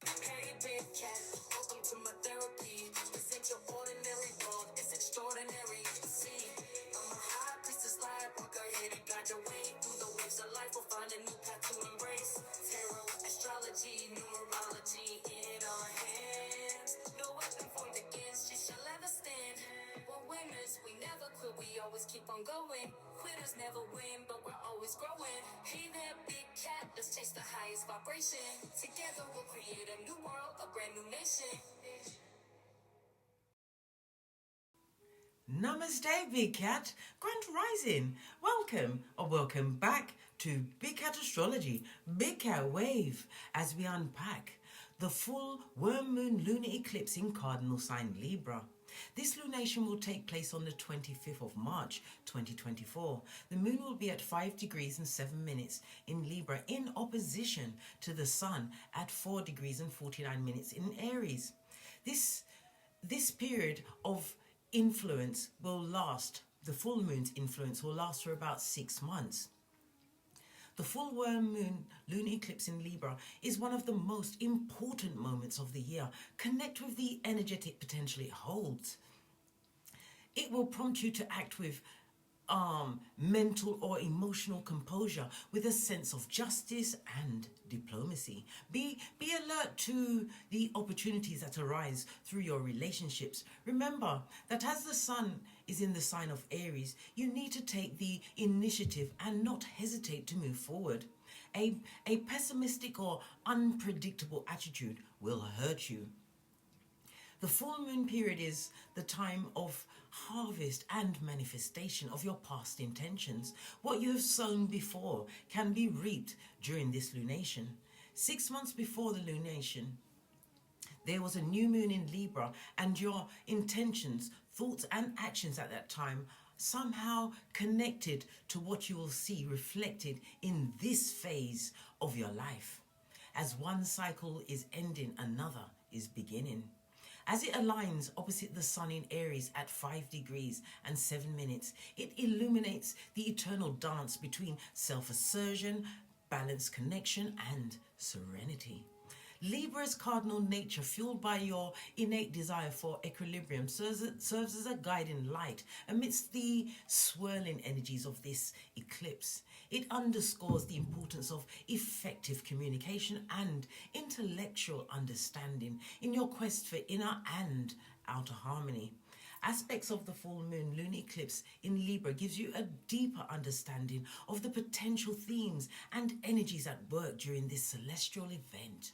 Hey, big cat, welcome to my therapy. This ain't your ordinary world, it's extraordinary. See, I'm a high priestess lightworker, here to guide your way through the waves of life. We'll find a new path to embrace. Tarot, astrology, numerology in our hands. No weapon formed against you shall ever stand. We're winners, we never quit, we always keep on going. Quitters never win, but we're always growing. Hey there, big cat, let's chase the highest vibration. Together we'll create a new world, a brand new nation. Namaste, Big Cat. Grand Rising. Welcome or welcome back to Big Cat Astrology, Big Cat Wave, as we unpack the full worm moon lunar eclipse in Cardinal sign Libra. This lunation will take place on the 25th of March 2024. The moon will be at 5 degrees and 7 minutes in Libra in opposition to the sun at 4 degrees and 49 minutes in Aries. This period of influence will last, the full moon's influence will last for about 6 months. The full worm moon lunar eclipse in Libra is one of the most important moments of the year. Connect with the energetic potential it holds. It will prompt you to act with mental or emotional composure with a sense of justice and diplomacy. Be alert to the opportunities that arise through your relationships. Remember that as the sun is in the sign of Aries, you need to take the initiative and not hesitate to move forward. A pessimistic or unpredictable attitude will hurt you. The full moon period is the time of harvest and manifestation of your past intentions. What you have sown before can be reaped during this lunation. 6 months before the lunation, there was a new moon in Libra, and your intentions, thoughts and actions at that time somehow connected to what you will see reflected in this phase of your life. As one cycle is ending, another is beginning. As it aligns opposite the sun in Aries at 5 degrees and 7 minutes, it illuminates the eternal dance between self-assertion, balanced connection, and serenity. Libra's cardinal nature, fueled by your innate desire for equilibrium, serves as a guiding light amidst the swirling energies of this eclipse. It underscores the importance of effective communication and intellectual understanding in your quest for inner and outer harmony. Aspects of the full moon lunar eclipse in Libra gives you a deeper understanding of the potential themes and energies at work during this celestial event.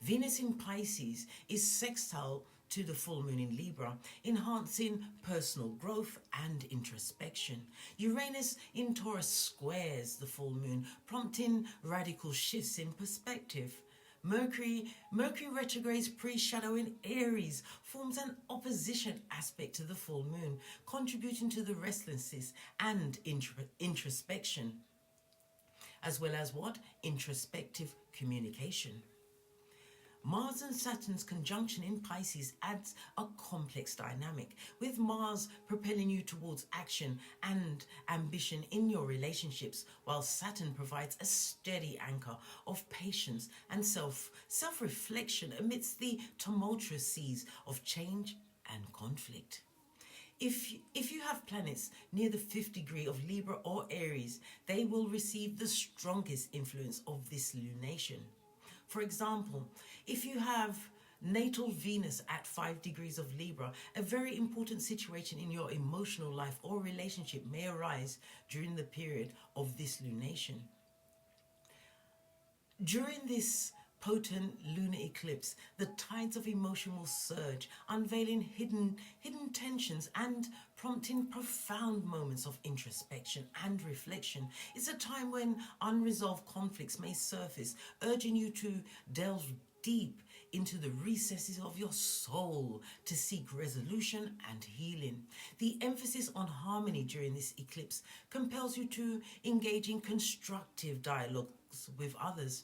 Venus in Pisces is sextile to the full moon in Libra, enhancing personal growth and introspection. Uranus in Taurus squares the full moon, prompting radical shifts in perspective. Mercury retrogrades pre-shadow in Aries forms an opposition aspect to the full moon, contributing to the restlessness and introspection, as well as what? Introspective communication. Mars and Saturn's conjunction in Pisces adds a complex dynamic, with Mars propelling you towards action and ambition in your relationships, while Saturn provides a steady anchor of patience and self-reflection amidst the tumultuous seas of change and conflict. If you have planets near the 5th degree of Libra or Aries, they will receive the strongest influence of this lunation. For example, if you have natal Venus at 5 degrees of Libra, a very important situation in your emotional life or relationship may arise during the period of this lunation. During this potent lunar eclipse, the tides of emotion will surge, unveiling hidden tensions and prompting profound moments of introspection and reflection. It's a time when unresolved conflicts may surface, urging you to delve deep into the recesses of your soul to seek resolution and healing. The emphasis on harmony during this eclipse compels you to engage in constructive dialogues with others,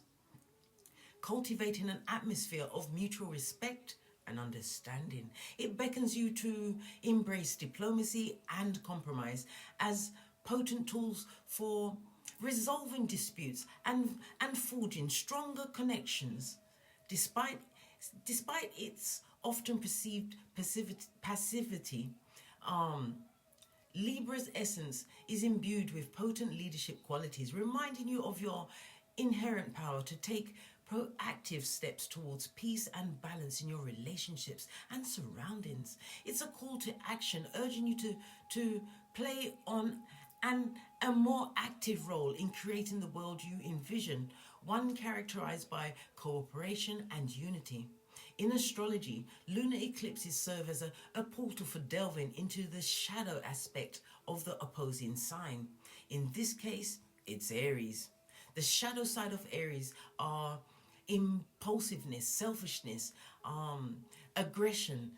cultivating an atmosphere of mutual respect and understanding. It beckons you to embrace diplomacy and compromise as potent tools for resolving disputes and forging stronger connections. Despite its often perceived passivity, Libra's essence is imbued with potent leadership qualities, reminding you of your inherent power to take proactive steps towards peace and balance in your relationships and surroundings. It's a call to action, urging you to play on a more active role in creating the world you envision, one characterized by cooperation and unity. In astrology, lunar eclipses serve as a portal for delving into the shadow aspect of the opposing sign. In this case, it's Aries. The shadow side of Aries are impulsiveness, selfishness, aggression,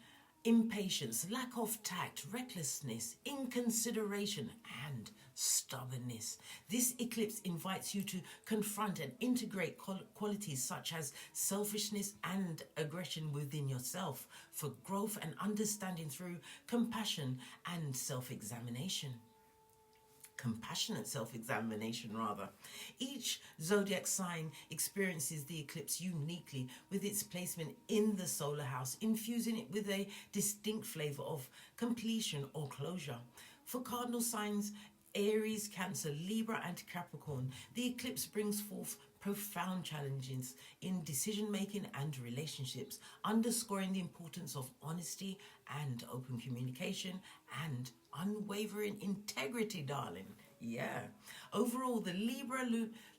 impatience, lack of tact, recklessness, inconsideration, and stubbornness. This eclipse invites you to confront and integrate qualities such as selfishness and aggression within yourself for growth and understanding through compassion and self-examination. Compassionate self-examination, rather. Each zodiac sign experiences the eclipse uniquely with its placement in the solar house, infusing it with a distinct flavor of completion or closure. For cardinal signs Aries, Cancer, Libra and Capricorn, the eclipse brings forth profound challenges in decision-making and relationships, underscoring the importance of honesty and open communication and unwavering integrity, darling. Yeah. Overall, the Libra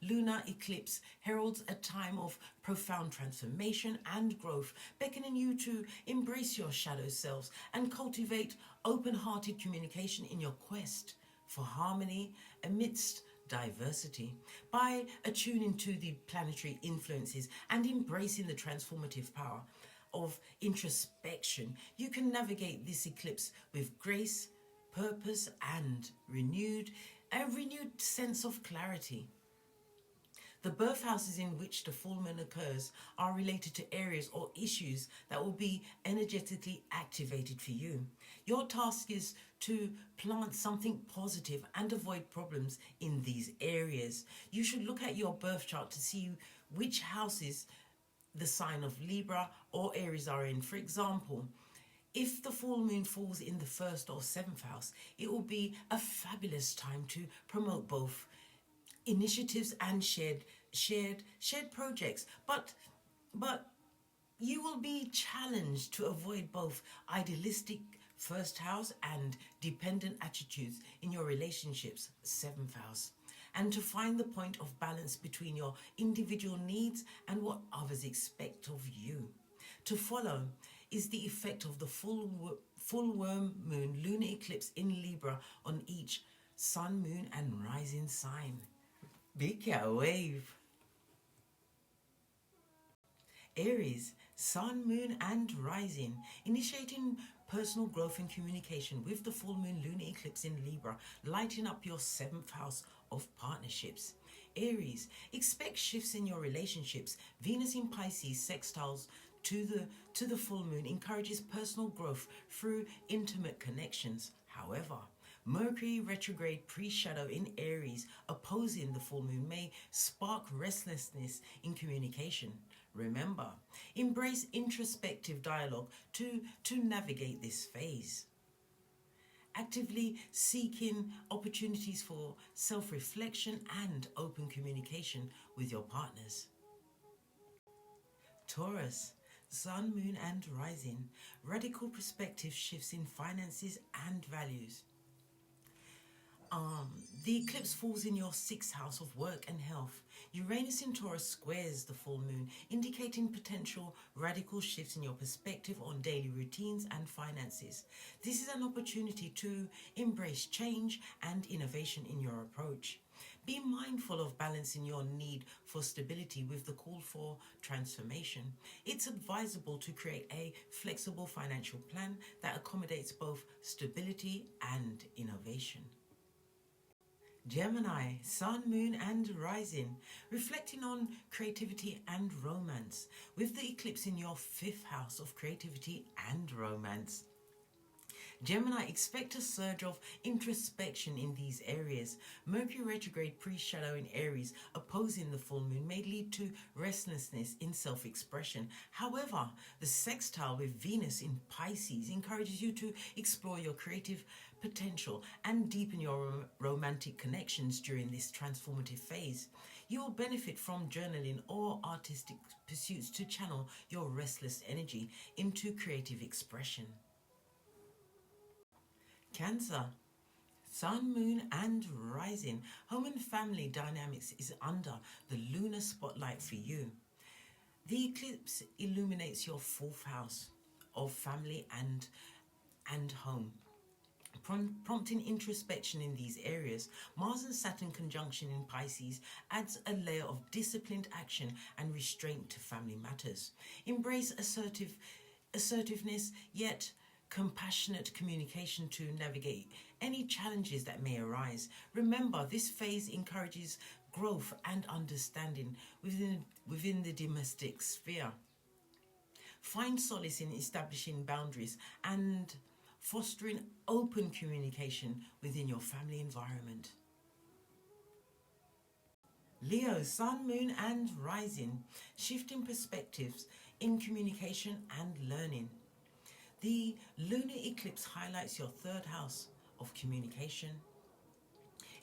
lunar eclipse heralds a time of profound transformation and growth, beckoning you to embrace your shadow selves and cultivate open-hearted communication in your quest for harmony amidst diversity. By attuning to the planetary influences and embracing the transformative power of introspection, you can navigate this eclipse with grace, purpose, and a renewed sense of clarity. The birth houses in which the full moon occurs are related to areas or issues that will be energetically activated for you. Your task is to plant something positive and avoid problems in these areas. You should look at your birth chart to see which houses the sign of Libra or Aries are in. For example, if the full moon falls in the 1st or 7th house, it will be a fabulous time to promote both initiatives and shared projects, but you will be challenged to avoid both idealistic 1st house and dependent attitudes in your relationships, 7th house, and to find the point of balance between your individual needs and what others expect of you. To follow is the effect of the full worm moon lunar eclipse in Libra on each sun, moon and rising sign. Big cat wave. Aries, sun, moon and rising, initiating personal growth and communication with the full moon lunar eclipse in Libra, lighting up your 7th house of partnerships. Aries, expect shifts in your relationships. Venus in Pisces sextiles to the full moon encourages personal growth through intimate connections. However, Mercury retrograde pre-shadow in Aries opposing the full moon may spark restlessness in communication. Remember, embrace introspective dialogue to navigate this phase. Actively seeking opportunities for self-reflection and open communication with your partners. Taurus, sun, moon and rising, radical perspective shifts in finances and values. The eclipse falls in your 6th house of work and health. Uranus in Taurus squares the full moon, indicating potential radical shifts in your perspective on daily routines and finances. This is an opportunity to embrace change and innovation in your approach. Be mindful of balancing your need for stability with the call for transformation. It's advisable to create a flexible financial plan that accommodates both stability and innovation. Gemini, sun, moon and rising, reflecting on creativity and romance, with the eclipse in your 5th house of creativity and romance. Gemini, expect a surge of introspection in these areas. Mercury retrograde pre-shadow in Aries opposing the full moon may lead to restlessness in self-expression. However, the sextile with Venus in Pisces encourages you to explore your creative potential and deepen your romantic connections during this transformative phase. You will benefit from journaling or artistic pursuits to channel your restless energy into creative expression. Cancer, Sun, Moon and Rising. Home and family dynamics is under the lunar spotlight for you. The eclipse illuminates your 4th house of family and home, prompting introspection in these areas. Mars and Saturn conjunction in Pisces adds a layer of disciplined action and restraint to family matters. Embrace assertiveness, yet compassionate communication to navigate any challenges that may arise. Remember, this phase encourages growth and understanding within the domestic sphere. Find solace in establishing boundaries and fostering open communication within your family environment. Leo, Sun, Moon and Rising. Shifting perspectives in communication and learning. The lunar eclipse highlights your 3rd house of communication.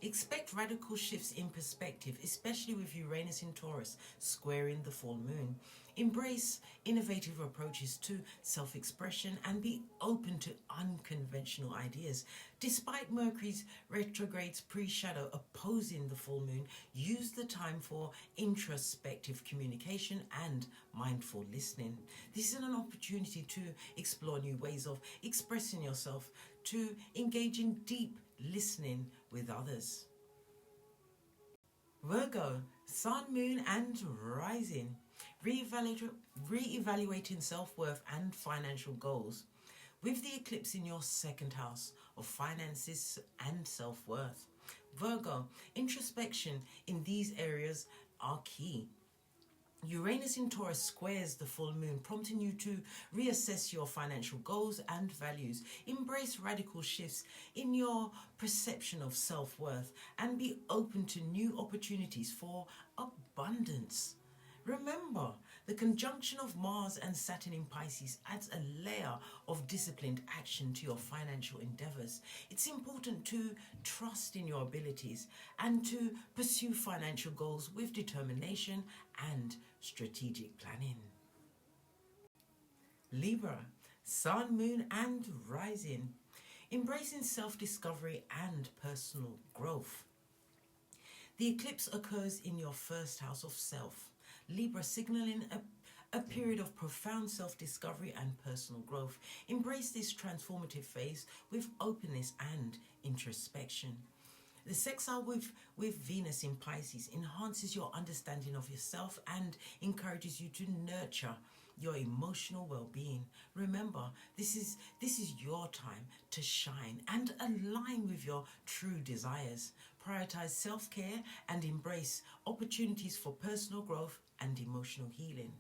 Expect radical shifts in perspective, especially with Uranus in Taurus squaring the full moon. Embrace innovative approaches to self-expression and be open to unconventional ideas. Despite Mercury's retrograde's pre-shadow opposing the full moon, use the time for introspective communication and mindful listening. This is an opportunity to explore new ways of expressing yourself, to engage in deep listening with others. Virgo, Sun, Moon and Rising. Re-evaluating self-worth and financial goals. With the eclipse in your 2nd house of finances and self-worth. Virgo, introspection in these areas are key. Uranus in Taurus squares the full moon, prompting you to reassess your financial goals and values. Embrace radical shifts in your perception of self-worth and be open to new opportunities for abundance. Remember, the conjunction of Mars and Saturn in Pisces adds a layer of disciplined action to your financial endeavors. It's important to trust in your abilities and to pursue financial goals with determination and strategic planning. Libra, Sun, Moon and Rising. Embracing self-discovery and personal growth. The eclipse occurs in your 1st house of self. Libra, signaling a period of profound self-discovery and personal growth. Embrace this transformative phase with openness and introspection. The sextile with Venus in Pisces enhances your understanding of yourself and encourages you to nurture your emotional well-being. Remember, this is your time to shine and align with your true desires. Prioritize self-care and embrace opportunities for personal growth and emotional healing.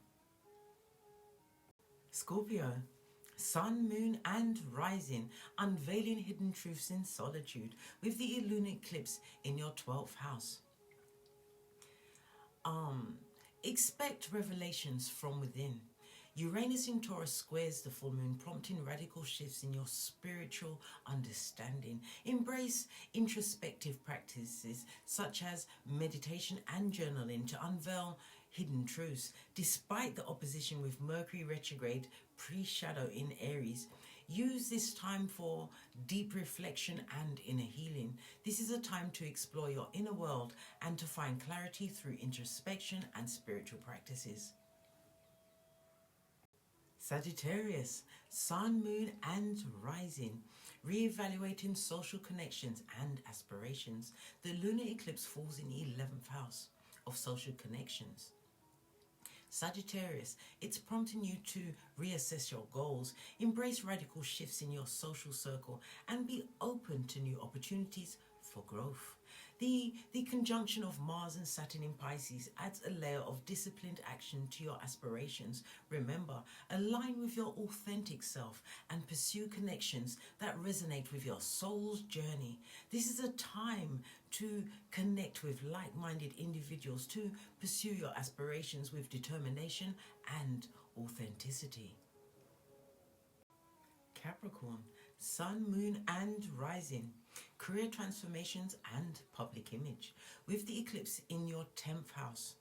Scorpio, Sun, Moon and Rising. Unveiling hidden truths in solitude with the lunar eclipse in your 12th house. Expect revelations from within. Uranus in Taurus squares the full moon, prompting radical shifts in your spiritual understanding. Embrace introspective practices such as meditation and journaling to unveil hidden truths. Despite the opposition with Mercury retrograde pre-shadow in Aries, use this time for deep reflection and inner healing. This is a time to explore your inner world and to find clarity through introspection and spiritual practices. Sagittarius, Sun, Moon and Rising. Re-evaluating social connections and aspirations. The lunar eclipse falls in the 11th house of social connections. Sagittarius, it's prompting you to reassess your goals, embrace radical shifts in your social circle, and be open to new opportunities for growth. The conjunction of Mars and Saturn in Pisces adds a layer of disciplined action to your aspirations. Remember, align with your authentic self and pursue connections that resonate with your soul's journey. This is a time to connect with like-minded individuals, to pursue your aspirations with determination and authenticity. Capricorn, Sun, Moon and Rising. Career transformations and public image. With the eclipse in your 10th house,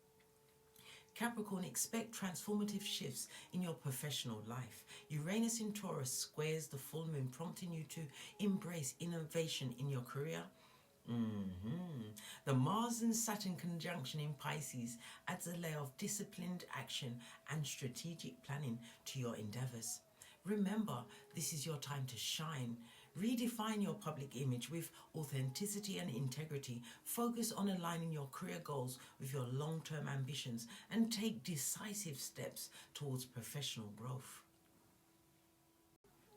Capricorn, expect transformative shifts in your professional life. Uranus in Taurus squares the full moon, prompting you to embrace innovation in your career. The Mars and Saturn conjunction in Pisces adds a layer of disciplined action and strategic planning to your endeavors. Remember, this is your time to shine. Redefine your public image with authenticity and integrity. Focus on aligning your career goals with your long-term ambitions and take decisive steps towards professional growth.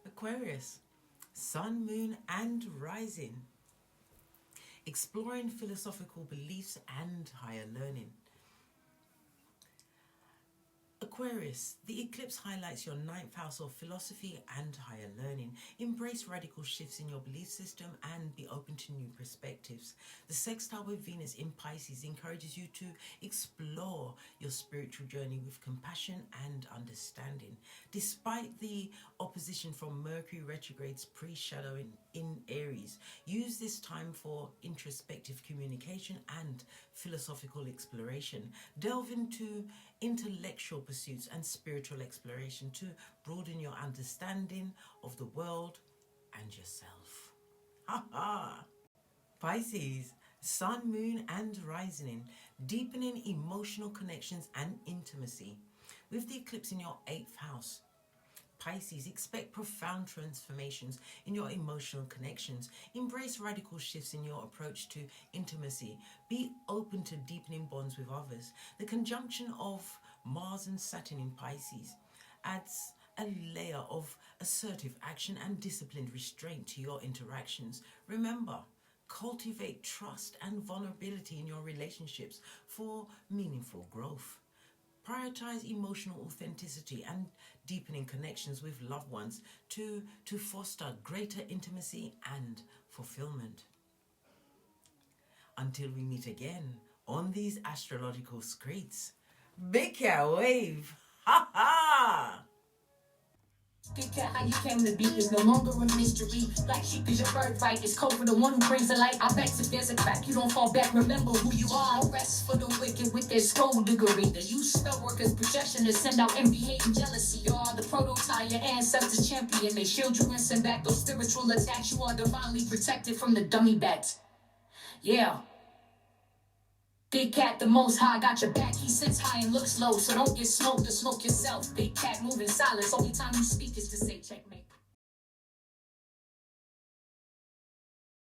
Aquarius, Sun, Moon and Rising. Exploring philosophical beliefs and higher learning. Aquarius, the eclipse highlights your 9th house of philosophy and higher learning. Embrace radical shifts in your belief system and be open to new perspectives. The sextile with Venus in Pisces encourages you to explore your spiritual journey with compassion and understanding. Despite the opposition from Mercury retrograde's pre-shadowing in Aries, use this time for introspective communication and philosophical exploration. Delve into intellectual pursuits and spiritual exploration to broaden your understanding of the world and yourself. Pisces, Sun, Moon and Rising. Deepening emotional connections and intimacy. With the eclipse in your 8th house, Pisces, expect profound transformations in your emotional connections. Embrace radical shifts in your approach to intimacy. Be open to deepening bonds with others. The conjunction of Mars and Saturn in Pisces adds a layer of assertive action and disciplined restraint to your interactions. Remember, cultivate trust and vulnerability in your relationships for meaningful growth. Prioritize emotional authenticity and deepening connections with loved ones to foster greater intimacy and fulfillment. Until we meet again on these astrological streets, big cat wave. Ha ha! Big cat, how you came to be is no longer a mystery. Black sheep is your birthright. It's code for the one who brings the light. I bet if there's a crack, you don't fall back. Remember who you are. No rest for the wicked with their skullduggery. The use spell workers' projection to send out envy, hate, and jealousy. You are the prototype, your ancestors' champion. They shield you and send back those spiritual attacks. You are divinely protected from the dummy bats. Yeah. Big cat, the most high, got your back. He sits high and looks low, so don't get smoked or smoke yourself. Big cat moving silence. Only time you speak is to